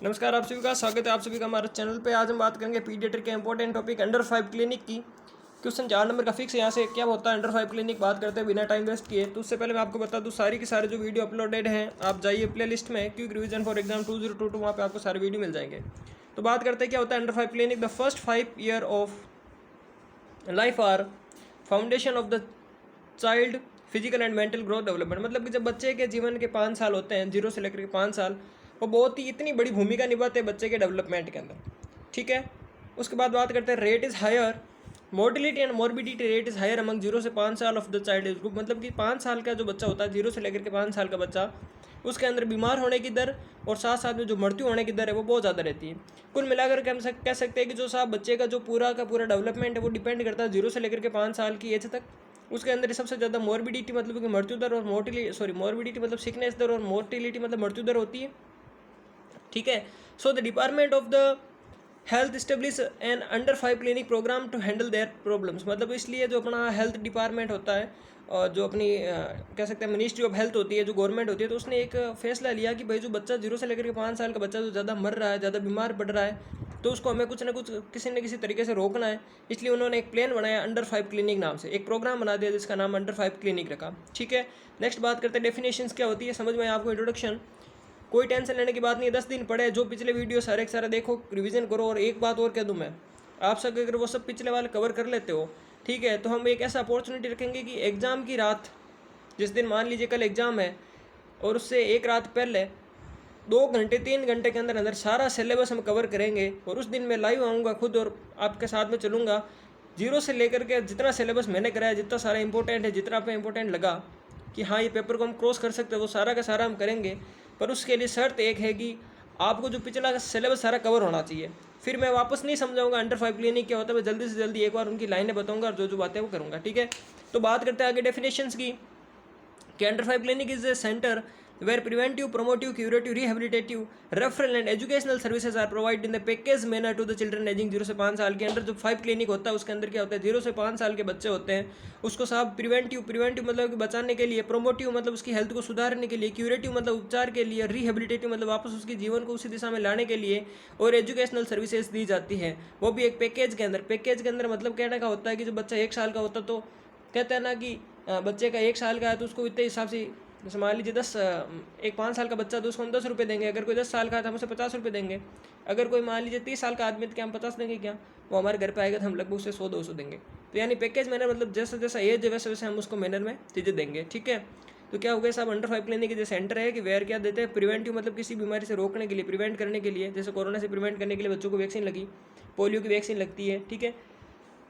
नमस्कार, आप सभी का स्वागत है आप सभी का हमारे चैनल पे। आज हम बात करेंगे पीडियाट्रिक के इंपॉर्टेंट टॉपिक अंडर 5 क्लिनिक की। क्वेश्चन 4 नंबर का फिक्स यहाँ से क्या होता है अंडर 5 क्लिनिक बात करते हैं बिना टाइम वेस्ट किए। तो उससे पहले मैं आपको बता दूँ सारी की सारे जो वीडियो अपलोडेड हैं आप जाइए प्ले लिस्ट में क्विक रिवीजन फॉर एग्जाम 2022, वहाँ पे आपको सारे वीडियो मिल जाएंगे। तो बात करते हैं क्या होता है under 5 clinic. The first 5 year of life are foundation of the child physical and mental growth development. मतलब कि जब बच्चे के जीवन के 5 साल होते हैं, 0 से लेकर के 5 साल, वो बहुत ही इतनी बड़ी भूमिका निभाते हैं बच्चे के डेवलपमेंट के अंदर। ठीक है, उसके बाद बात करते हैं rate is higher, mortality and morbidity rate is higher among 0 से 5 साल of the child age group. मतलब कि 5 साल का जो बच्चा होता है, 0 से लेकर के 5 साल का बच्चा, उसके अंदर बीमार होने की दर और साथ साथ में जो मृत्यु होने की दर है वो बहुत ज़्यादा रहती है। कुल मिलाकर के हम कह सकते हैं कि जो साहब बच्चे का जो पूरा का पूरा डेवलपमेंट है वो डिपेंड करता है 0 से लेकर के 5 साल की एज तक। उसके अंदर सबसे ज़्यादा मॉर्बिडिटी मतलब कि मृत्यु दर और मॉर्बिडिटी मतलब सिकनेस दर और मोर्टिलिटी मतलब मृत्यु दर होती है। ठीक है, so the department of the health establish an under 5 clinic program to handle their problems. मतलब इसलिए जो अपना हेल्थ डिपार्टमेंट होता है और जो अपनी कह सकते हैं मिनिस्ट्री ऑफ हेल्थ होती है, जो गवर्नमेंट होती है, तो उसने एक फैसला लिया कि भाई जो बच्चा 0 से लेकर के 5 साल का बच्चा जो ज़्यादा मर रहा है, ज़्यादा बीमार पड़ रहा है, तो उसको हमें कुछ ना कुछ किसी न किसी तरीके से रोकना है। इसलिए उन्होंने एक प्लान बनाया अंडर 5 क्लिनिक नाम से, एक प्रोग्राम बना दिया जिसका नाम अंडर 5 क्लिनिक रखा। ठीक है, नेक्स्ट बात करते हैं डेफिनेशंस क्या होती है, समझ में आपको इंट्रोडक्शन। कोई टेंशन लेने की बात नहीं है, 10 दिन पड़े, जो पिछले वीडियो सारे के सारे देखो, रिवीजन करो। और एक बात और कह दूँ मैं, आप सब अगर वो सब पिछले वाले कवर कर लेते हो, ठीक है, तो हम एक ऐसा अपॉर्चुनिटी रखेंगे कि एग्ज़ाम की रात, जिस दिन मान लीजिए कल एग्ज़ाम है, और उससे एक रात पहले 2 घंटे 3 घंटे के अंदर अंदर सारा सिलेबस हम कवर करेंगे। और उस दिन मैं लाइव आऊँगा खुद और आपके साथ में चलूँगा, 0 से लेकर के जितना सिलेबस मैंने कराया, जितना सारा इंपॉर्टेंट है, जितना पे इंपॉर्टेंट लगा कि हाँ ये पेपर को हम क्रॉस कर सकते हैं, वो सारा का सारा हम करेंगे। पर उसके लिए शर्त एक है कि आपको जो पिछला सिलेबस सारा कवर होना चाहिए। फिर मैं वापस नहीं समझाऊंगा अंडर 5 क्लिनिक क्या होता है, मैं जल्दी से जल्दी एक बार उनकी लाइनें बताऊंगा और जो जो बातें वो करूँगा। ठीक है, तो बात करते हैं आगे डेफिनेशंस की कि under 5 clinic is a centre where preventive, promotive, curative, rehabilitative, referral and educational services are provided in the package manner to the children aging 0 से 5 साल के अंडर। जो 5 क्लिनिक होता है उसके अंदर क्या होता है, 0 से 5 साल के बच्चे होते हैं, उसको साहब प्रिवेंटिव मतलब कि बचाने के लिए, प्रोमोटिव मतलब उसकी हेल्थ को सुधारने के लिए, क्यूरेटिव मतलब उपचार के लिए, रिहेबिलिटेटिव मतलब वापस उसके जीवन को उसी दिशा में लाने के लिए, और एजुकेशनल सर्विसेज दी जाती है, वो भी एक पैकेज के अंदर। पैकेज के अंदर मतलब कहने का होता है कि जो बच्चा 1 साल का होता तो कहते हैं ना कि बच्चे का 1 साल का है तो उसको इतने हिसाब से, जैसे मान लीजिए 5 साल का बच्चा तो उसको हम 10 रुपये देंगे। अगर कोई 10 साल का है तो हम उसे 50 रुपये देंगे। अगर कोई मान लीजिए 30 साल का आदमी तो क्या हम 50 देंगे, क्या वो हमारे घर पे आएगा तो हम लगभग उसे 100-200 देंगे। तो यानी पैकेज मैनर मतलब जैसा जैसा एज है वैसे वैसे हम उसको मैनर में चीज़ें देंगे। ठीक है, तो क्या हो गया साहब, अंडर 5 क्लिनिक जो सेंटर है कि वेयर क्या देते हैं, प्रिवेंटिव मतलब किसी बीमारी से रोकने के लिए, प्रिवेंट करने के लिए, जैसे कोरोना से प्रिवेंट करने के लिए बच्चों को वैक्सीन लगी, पोलियो की वैक्सीन लगती है। ठीक है,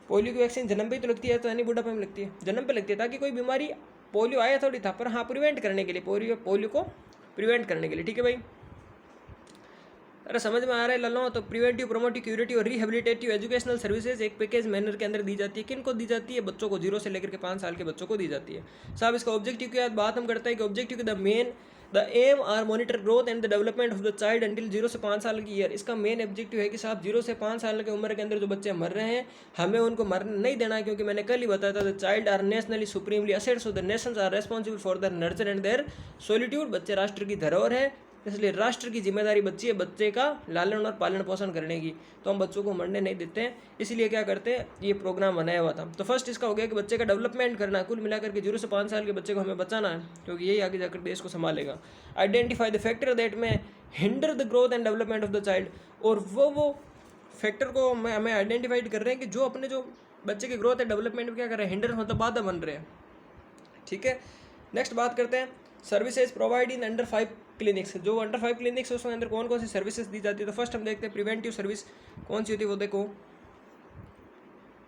पोलियो की वैक्सीन जन्म पे ही तो लगती है, तो यानी बुढ़ापे में लगती है, जन्म पे लगती है, ताकि कोई बीमारी, पोलियो आया थोड़ी था पर हाँ प्रिवेंट करने के लिए, पोलियो को प्रिवेंट करने के लिए। ठीक है भाई, अरे समझ में आ रहा है लल्लो। तो प्रिवेंटिव, प्रोमोटिव, क्यूरेटिव और रिहेबिलिटेटिव एजुकेशनल सर्विसेज एक पैकेज मैनर के अंदर दी जाती है। किन को दी जाती है, बच्चों को, 0 से लेकर के 5 साल के बच्चों को दी जाती है। साहब इसका ऑब्जेक्टिव की बात हम करते हैं कि objective the aim are monitor growth and the development of the child until 0 से 5 साल की ईयर। इसका मेन ऑब्जेक्टिव है कि साहब 0 से 5 साल की उम्र के अंदर जो बच्चे मर रहे हैं हमें उनको मरने नहीं देना है, क्योंकि मैंने कल ही बताया था the child are nationally supremely assets of the nations are responsible for the nurture and their solitude. बच्चे राष्ट्र की धरोहर है, इसलिए राष्ट्र की जिम्मेदारी बच्ची है बच्चे का लालन और पालन पोषण करने की। तो हम बच्चों को मरने नहीं देते हैं, इसलिए क्या करते हैं, ये प्रोग्राम बनाया हुआ था। तो फर्स्ट इसका हो गया कि बच्चे का डेवलपमेंट करना है। कुल मिलाकर के 0 से 5 साल के बच्चे को हमें बचाना है, क्योंकि यही आगे जाकर देश को संभालेगा। आइडेंटिफाई द फैक्टर दैट में hinder the growth and development of the child. और वो फैक्टर को हमें आइडेंटिफाइड कर रहे हैं कि जो अपने जो बच्चे के ग्रोथ एंड डेवलपमेंट में क्या कर रहे हैं, हिंडर मतलब बाधा बन रहे हैं। ठीक है, नेक्स्ट बात करते हैं services provide in under 5 clinics. जो अंडर 5 क्लिनिक्स है उसके अंदर कौन कौन सी सर्विसेज दी जाती है। तो फर्स्ट हम देखते हैं प्रिवेंटिव सर्विस कौन सी होती है, वो देखो।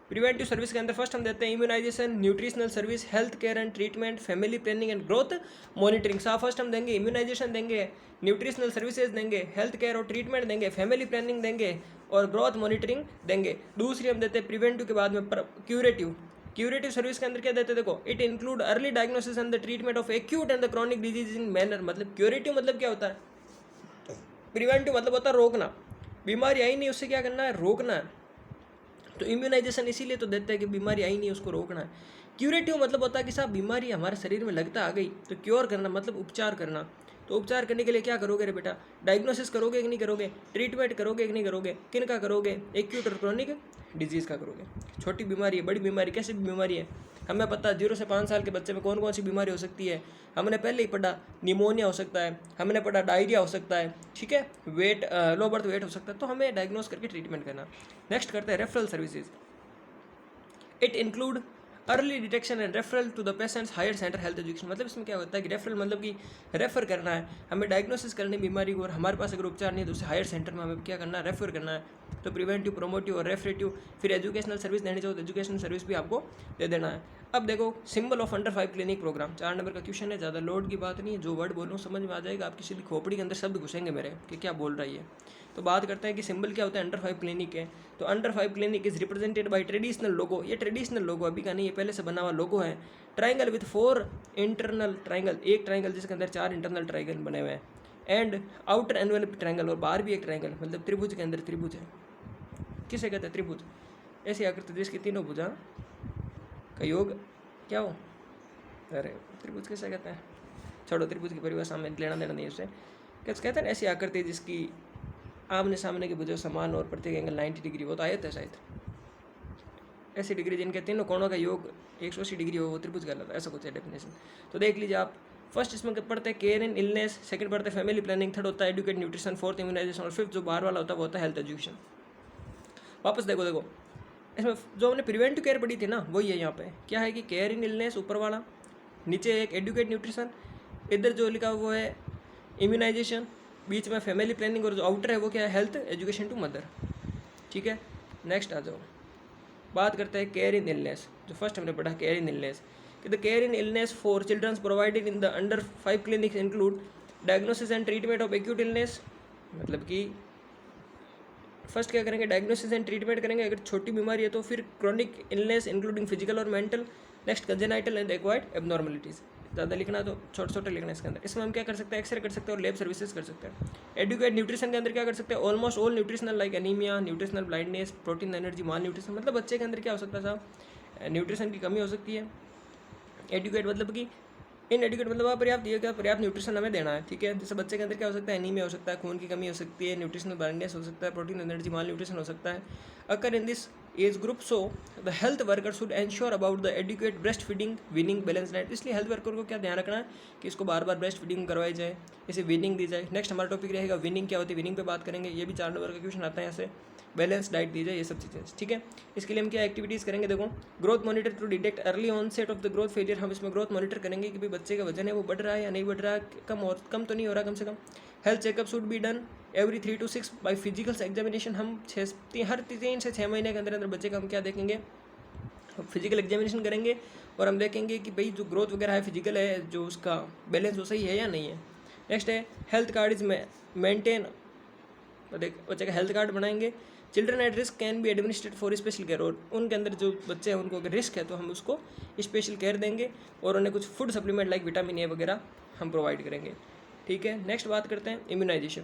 प्रिवेंटिव सर्विस के अंदर फर्स्ट हम देते हैं immunization, nutritional service, health care and treatment, family planning and growth monitoring. सा फर्स्ट हम देंगे इम्यूनाइजेशन देंगे, न्यूट्रिशनल सर्विसेज देंगे, हेल्थ केयर और ट्रीटमेंट देंगे, फैमिली प्लानिंग देंगे और ग्रोथ मॉनिटरिंग देंगे। दूसरी हम देते हैं प्रिवेंटिव के बाद में क्यूरेटिव सर्विस के अंदर क्या देते हैं, देखो, it include early diagnosis and the treatment of acute and the chronic disease in manner. मतलब क्यूरेटिव मतलब क्या होता है, प्रिवेंटिव मतलब होता है रोकना, बीमारी आई नहीं उससे क्या करना है, रोकना है। तो इम्यूनाइजेशन इसीलिए तो देते हैं कि बीमारी आई नहीं उसको रोकना है। क्यूरेटिव मतलब होता है कि साहब बीमारी हमारे शरीर में लगता आ गई तो क्योर करना मतलब उपचार करना। तो उपचार करने के लिए क्या करोगे रे बेटा, डायग्नोसिस करोगे कि नहीं करोगे, ट्रीटमेंट करोगे कि नहीं करोगे, किन का करोगे, एक्यूट और क्रोनिक डिजीज़ का करोगे। छोटी बीमारी है, बड़ी बीमारी, कैसी भी बीमारी है, हमें पता है 0 से 5 साल के बच्चे में कौन कौन सी बीमारी हो सकती है, हमने पहले ही पढ़ा। निमोनिया हो सकता है, हमने पढ़ा डायरिया हो सकता है, ठीक है, वेट लो बर्थ वेट हो सकता है, तो हमें डायग्नोस करके ट्रीटमेंट करना। नेक्स्ट करते हैं referral services. It include early detection and referral to the patients higher center health education. मतलब इसमें क्या होता है कि रेफरल मतलब कि रेफर करना है, हमें डायग्नोसिस करनी बीमारी को, और हमारे पास अगर उपचार नहीं है तो उसे हायर सेंटर में हमें क्या करना है, रेफर करना है। तो प्रिवेंटिव, प्रोमोटिव और रेफरेटिव। फिर एजुकेशनल सर्विस देनी चाहिए तो एजुकेशनल सर्विस भी आपको दे देना है। अब देखो symbol of under 5 clinic program, 4 number का क्वेश्चन है, ज़्यादा लोड की बात नहीं है, जो वर्ड बोलूँ समझ में आ जाएगा, आपकी सीधी खोपड़ी के अंदर शब्द घुसेंगे मेरे कि क्या बोल रही है। तो बात करते हैं कि सिंबल क्या होता है, अंडर 5 क्लिनिक है। तो under 5 clinic is represented by traditional logo. ये ट्रेडिशनल लोगो अभी का नहीं है, पहले से बना हुआ लोगो है। ट्राइंगल विथ 4 इंटरनल ट्राइंगल, एक ट्राइंगल जिसके अंदर 4 इंटरनल ट्राइंगल बने हुए हैं, एंड आउटर एनवेलप ट्राइंगल, और बाहर भी एक ट्राइंगल, मतलब त्रिभुज के अंदर त्रिभुज है। किसे कहते हैं त्रिभुज, ऐसी आकृति जिसकी तीनों भुजा का योग क्या हो, अरे त्रिभुज किसे कहते हैं, छोड़ो, त्रिभुज की परिभाषा में लेना देना नहीं उससे। क्या कहते हैं ऐसी आकृति जिसकी आमने सामने की भुजा समान और प्रत्येक एंगल 90 डिग्री, वो तो आयत है शायद। ऐसी डिग्री जिनके तीनों कोणों का योग 180 डिग्री हो वो त्रिभुज कहलाता है, ऐसा कुछ है डेफिनेशन। तो देख लीजिए आप, फर्स्ट इसमें पढ़ते हैं केयर इन इलनेस, सेकंड पढ़ते हैं फैमिली प्लानिंग, थर्ड होता है एडुकेट न्यूट्रिशन, फोर्थ इम्यूनाइजेशन, और फिफ्थ जो बाहर वाला होता है वो होता है हेल्थ एजुकेशन। वापस देखो इसमें जो हमने प्रिवेंटिव केयर पढ़ी थी ना वही है यहाँ पे, क्या है कि केयर इन इलनेस ऊपर वाला, नीचे एक एडुकेट न्यूट्रिशन, इधर जो लिखा वो है इम्यूनाइजेशन, बीच में फैमिली प्लानिंग, और जो आउटर है वो क्या है, हेल्थ एजुकेशन टू मदर। ठीक है, नेक्स्ट आ जाओ, बात करते हैं केयर इन इलनेस। जो फर्स्ट हमने पढ़ा केयर इन इलनेस, कि the care in illness for childrens provided in the under 5 clinics include diagnosis and treatment of acute illness. मतलब कि फर्स्ट क्या करेंगे, डायग्नोसिस एंड ट्रीटमेंट करेंगे अगर छोटी बीमारी है तो, फिर क्रॉनिक इलनेस इंक्लूडिंग फिजिकल और mental, next congenital and acquired abnormalities. ज़्यादा लिखना तो छोटे छोटे लिखना है इसके अंदर। इसमें हम क्या कर सकते हैं, एक्सरे कर सकते हैं और लैब सर्विसेज कर सकते हैं। एडुकेट न्यूट्रिशन के अंदर क्या कर सकते हैं, almost all nutritional like anaemia, nutritional blindness, protein energy malnutrition. मतलब बच्चे के अंदर क्या हो सकता है साहब, न्यूट्रिशन की कमी हो सकती है। एडुकेट मतलब कि इन एडुकेट मतलब अपर्याप्त, ये क्या पर्याप्त न्यूट्रिशन हमें देना है, ठीक है। जैसे बच्चे के अंदर क्या हो सकता है, एनीमिया हो सकता है, खून की कमी हो सकती है, न्यूट्रिशनल ब्लाइंडनेस हो सकता है, प्रोटीन एनर्जी माल न्यूट्रिशन हो सकता है। Occur in this age group, so the health worker should ensure about the educate breastfeeding, weaning, balance diet. इसलिए हेल्थ वर्कर को क्या ध्यान रखना है कि इसको बार बार ब्रेस्ट फीडिंग करवाई जाए, इसे विनिंग दी जाए। नेक्स्ट हमारा टॉपिक रहेगा विनिंग क्या होती है, विनिंग पे बात करेंगे, ये भी 4 नंबर का क्वेश्चन आता है यहाँ से। बैलेंस डाइट दी जाए, ये सब चीज़ें, ठीक है। इसके लिए हम क्या एक्टिविटीज़ करेंगे, देखो growth monitor to detect early onset of the growth failure. हम इसमें ग्रोथ मॉनिटर करेंगे कि भाई बच्चे का वजन है वो बढ़ रहा है या नहीं बढ़ रहा है, कम तो नहीं हो रहा कम से कम। Health checkup should be done every 3 to 6 by physicals examination. हम हर 3 से 6 महीने के अंदर अंदर बच्चे का हम क्या देखेंगे, फिजिकल एग्जामिनेशन करेंगे, और हम देखेंगे कि भाई जो ग्रोथ वगैरह है फिजिकल है, जो उसका बैलेंस वो सही है या नहीं है। नेक्स्ट है हेल्थ कार्ड इज मेंटेन, तो देख बच्चे का हेल्थ कार्ड बनाएंगे। Children at risk can be administered for special care, और उनके अंदर जो बच्चे हैं उनको अगर रिस्क है तो हम उसको स्पेशल केयर देंगे, और उन्हें कुछ food supplement like vitamin A वगैरह हम प्रोवाइड करेंगे, ठीक है। नेक्स्ट बात करते हैं इम्यूनाइजेशन।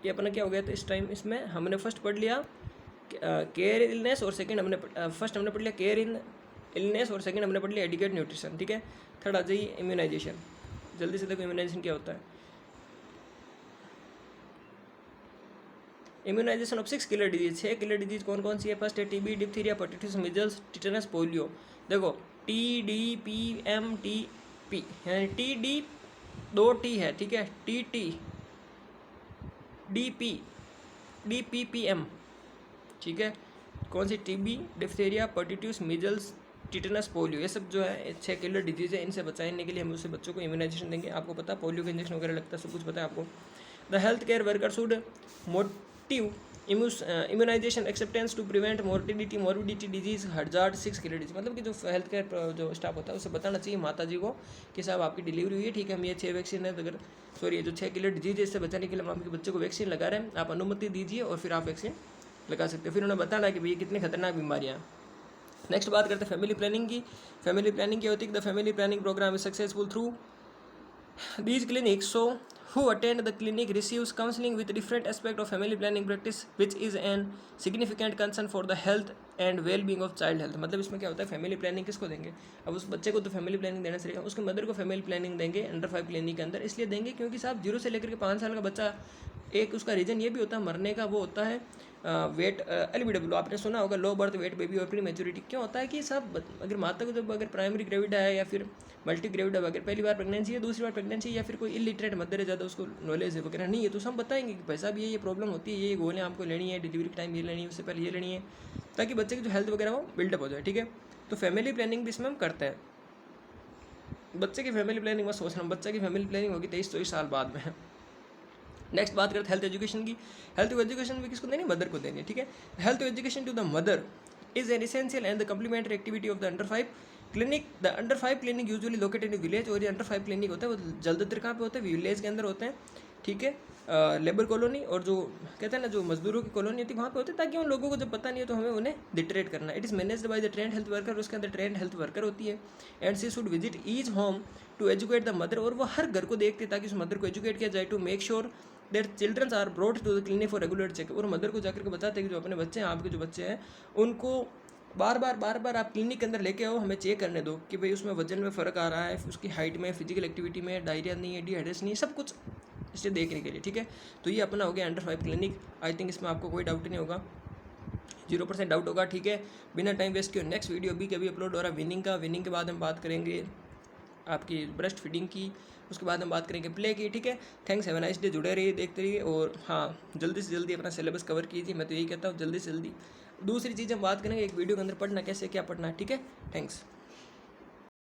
ये अपना क्या हो गया था इस टाइम, इसमें हमने फर्स्ट पढ़ लिया केयर इन इलनेस, और सेकंड हमने फर्स्ट हमने पढ़ लिया केयर इन इलनेस, और सेकंड हमने पढ़ लिया एडुकेट न्यूट्रिशन, ठीक है। थर्ड आ जाइए इम्यूनाइजेशन। जल्दी से देखो इम्यूनाइजेशन क्या होता है। Immunisation of 6 killer disease, 6 killer disease कौन कौन सी है। फर्स्ट है TB, diphtheria, pertussis, measles, tetanus, polio. देखो TDPMTP, यानी TD 2 T है, ठीक है, TT DP DPPM, ठीक है। कौन सी, TB, diphtheria, pertussis, measles, tetanus, polio, ये सब जो है 6 किलर डिजीज़ है। इनसे बचाने के लिए हम उससे बच्चों को इम्यूनाइजेशन देंगे। आपको पता है पोलियो का इंजेक्शन वगैरह लगता है, सब कुछ पता है आपको। The health care worker should motive immunization acceptance to prevent morbidity disease hazard 6 killer disease. मतलब कि जो हेल्थ केयर जो स्टाफ होता है उसे बताना चाहिए माता जी को कि साहब आपकी डिलीवरी हुई है, ठीक है, हम ये 6 वैक्सीन है, अगर ये जो 6 किलर डिजीज है इससे बचाने के लिए हम आपके बच्चे को वैक्सीन लगा रहे हैं, आप अनुमति दीजिए और फिर आप वैक्सीन लगा सकते हो। फिर उन्हें बताना है कि भैया कितनी खतरनाक बीमारियाँ। नेक्स्ट बात करते हैं फैमिली प्लानिंग की। फैमिली प्लानिंग क्या होती है, the family planning program is successful through these clinics, so who attend the clinic receives counseling with different aspect of family planning practice, which is an significant concern for the health and well being of child health. मतलब इसमें क्या होता है, family planning किसको देंगे, अब उस बच्चे को तो फैमिली प्लानिंग देना चाहिए, उसके मदर को फैमिली प्लानिंग देंगे अंडर 5 क्लिनिक के अंदर। इसलिए देंगे क्योंकि साहब 0 से लेकर के 5 साल का बच्चा, एक उसका रीज़न ये भी होता है मरने का, वो होता है वेट LBW आपने सुना होगा, लो बर्थ वेट बेबी और प्री मेच्योरिटी। क्यों होता है कि साहब अगर माता को जब अगर प्राइमरी ग्रेविड है या फिर मल्टी ग्रेविड है, अगर पहली बार प्रेगनेंसी है, दूसरी बार प्रेगनेंसी, या फिर कोई इलिटरेट मदर है, ज़्यादा उसको नॉलेज है वगैरह नहीं है, तो हम बताएंगे कि भाई साहब ये प्रॉब्लम होती है, ये गोलियाँ आपको लेनी है, डिलीवरी के टाइम ये लेनी है, उससे पहले ये लेनी है, ताकि बच्चे की जो हेल्थ वगैरह वो बिल्डअप हो जाए। ठीक है, तो फैमिली प्लानिंग भी इसमें हम करते हैं। बच्चे की फैमिली प्लानिंग मैं सोच रहा हूँ, बच्चे की फैमिली प्लानिंग होगी 23-24 साल बाद में। नेक्स्ट बात करते हैं हेल्थ एजुकेशन की। हेल्थ एजुकेशन भी किसको देनी है, मदर को देनी है। ठीक है, health education to the mother is an essential and the complementary activity of the under 5 clinic. The under 5 clinic usually located in village, और ये अंडर 5 क्लिनिक होता है वो ज़्यादातर कहाँ पे होते हैं, विलेज के अंदर होते हैं। ठीक है, लेबर कॉलोनी और जो कहते हैं ना जो मजदूरों की कॉलोनी होती है वहाँ पे होते हैं, ताकि उन लोगों को जब पता नहीं है तो हमें उन्हें डिटरेट करना है। It is managed by the trained health worker, उसके अंदर ट्रेंड हेल्थ वर्कर होती है। And she should visit each home to educate the mother, और वो हर घर को देखते हैं ताकि उस मदर को एजुकेट किया जाए, to make sure that childrens are brought to the clinic for regular check. और मदर को जाकर के बताते हैं कि जो अपने बच्चे हैं, आपके जो बच्चे हैं, उनको बार बार आप क्लिनिक के अंदर लेके आओ, हमें चेक करने दो कि भाई उसमें वजन में फ़र्क आ रहा है, उसकी हाइट में, फिजिकल एक्टिविटी में, डायरिया नहीं है, डिहाइड्रेशन नहीं है, सब कुछ इसे देखने के लिए। ठीक है, तो ये अपना हो गया अंडर 5 क्लिनिक। आई थिंक इसमें आपको कोई डाउट नहीं होगा, 0% डाउट होगा। ठीक है, बिना टाइम वेस्ट किए नेक्स्ट वीडियो भी कभी अपलोड हो रहा है विनिंग का। विनिंग के बाद हम बात करेंगे आपकी ब्रेस्ट फीडिंग की, उसके बाद हम बात करेंगे प्ले की। ठीक है, thanks, have a nice day, जुड़े रहिए, देखते रहिए, और हाँ जल्दी से जल्दी अपना सिलेबस कवर कीजिए, मैं तो यही कहता हूँ जल्दी से जल्दी। दूसरी चीज़ हम बात करेंगे एक वीडियो के अंदर पढ़ना कैसे, क्या पढ़ना है। ठीक है, थैंक्स।